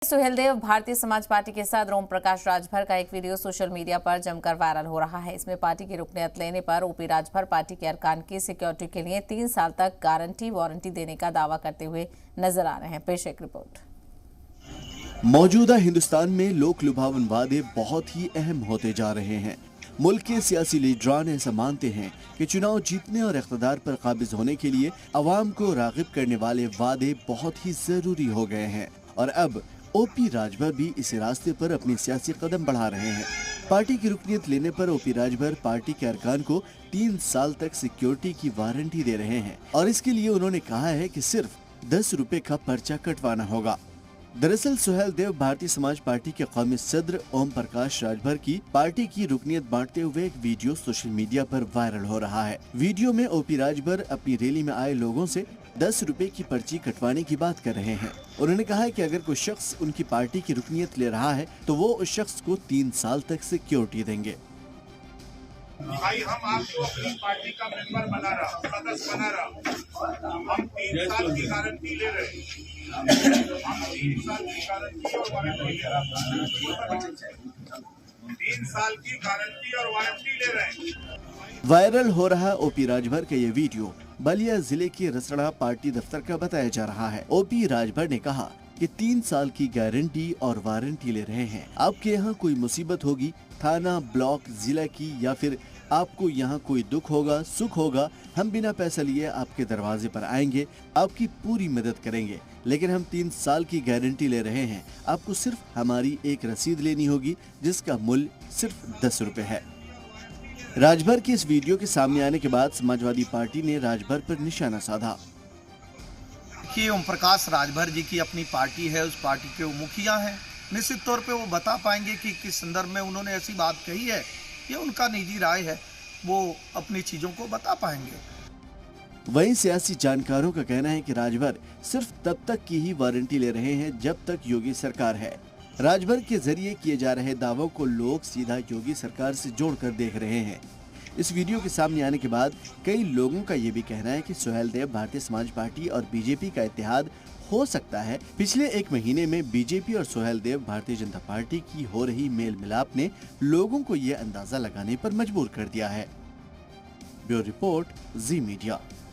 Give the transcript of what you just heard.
Suheldev Bharatiya Samaj party के साथ ओम प्रकाश राजभर का एक वीडियो सोशल मीडिया पर जमकर वायरल हो रहा है। इसमें पार्टी की रुकनियत लेने पर ओपी राजभर पार्टी के अरकान की सिक्योरिटी के लिए 3 साल तक गारंटी वारंटी देने का दावा करते हुए नजर आ रहे हैं। पेश एक रिपोर्ट। मौजूदा हिंदुस्तान में लोक लुभावन वादे बहुत ही अहम होते जा रहे हैं। मुल्क के सियासी लीडरान ऐसा मानते हैं कि चुनाव जीतने और इख्तिदार पर काबिज होने के लिए अवाम को रागिब करने वाले वादे बहुत ही जरूरी हो गए हैं और अब ओपी राजभर भी इसी रास्ते पर अपनी सियासी कदम बढ़ा रहे हैं। पार्टी की रुकनियत लेने पर ओपी राजभर पार्टी के अरकान को 3 साल तक सिक्योरिटी की वारंटी दे रहे हैं और इसके लिए उन्होंने कहा है कि सिर्फ 10 रुपए का पर्चा कटवाना होगा। दरअसल सुहेलदेव भारतीय समाज पार्टी के कौमी सदर ओम प्रकाश राजभर की पार्टी की रुकनियत बांटते हुए एक वीडियो सोशल मीडिया पर वायरल हो रहा है। वीडियो में ओपी राजभर अपनी रैली में आए लोगों से 10 रुपए की पर्ची कटवाने की बात कर रहे हैं। उन्होंने कहा है कि अगर कोई शख्स उनकी पार्टी की रुकनियत ले रहा है तो वो उस शख्स को 3 साल तक सिक्योरिटी देंगे। भाई हम आपको अपनी पार्टी का मेंबर बना रहा, सदस्य बना रहा, हम 3 साल की गारंटी ले रहे हैं। हम 3 साल की गारंटी और वारंटी ले रहे हैं। 3 साल की गारंटी और वारंटी ले रहे हैं। वायरल हो रहा ओपी राजभर का ये वीडियो बलिया जिले के रसड़ा पार्टी दफ्तर का बताया जा रहा है। ओपी राजभर ने कहा कि 3 साल की गारंटी और वारंटी ले रहे हैं। आपके यहाँ कोई मुसीबत होगी, थाना, ब्लॉक, जिला की या फिर आपको यहाँ कोई दुख होगा, सुख होगा, हम बिना पैसा लिए आपके दरवाजे पर आएंगे, आपकी पूरी मदद करेंगे। लेकिन हम 3 साल की गारंटी ले रहे हैं। आपको सिर्फ हमारी एक रसीद लेनी होगी जिसका मूल्य सिर्फ 10 रुपए है। राजभर की इस वीडियो के सामने आने के बाद समाजवादी पार्टी ने राजभर पर निशाना साधा। कि ओम प्रकाश राजभर जी की अपनी पार्टी है, उस पार्टी के वो मुखिया हैं। निश्चित तौर पे वो बता पाएंगे कि किस संदर्भ में उन्होंने ऐसी बात कही है। ये उनका निजी राय है, वो अपनी चीज़ों को बता पाएंगे। वहीं सियासी जानकारों का कहना है कि राजभर सिर्फ तब तक की ही वारंटी ले रहे हैं जब तक योगी सरकार है। राजभर के जरिए किए जा रहे दावों को लोग सीधा योगी सरकार से जोड़कर देख रहे हैं। इस वीडियो के सामने आने के बाद कई लोगों का ये भी कहना है कि सुहेलदेव भारतीय समाज पार्टी और बीजेपी का इत्तेहाद हो सकता है। पिछले 1 महीने में बीजेपी और सुहेलदेव भारतीय जनता पार्टी की हो रही मेल मिलाप ने लोगों को ये अंदाजा लगाने पर मजबूर कर दिया है। ब्यूरो रिपोर्ट, जी मीडिया।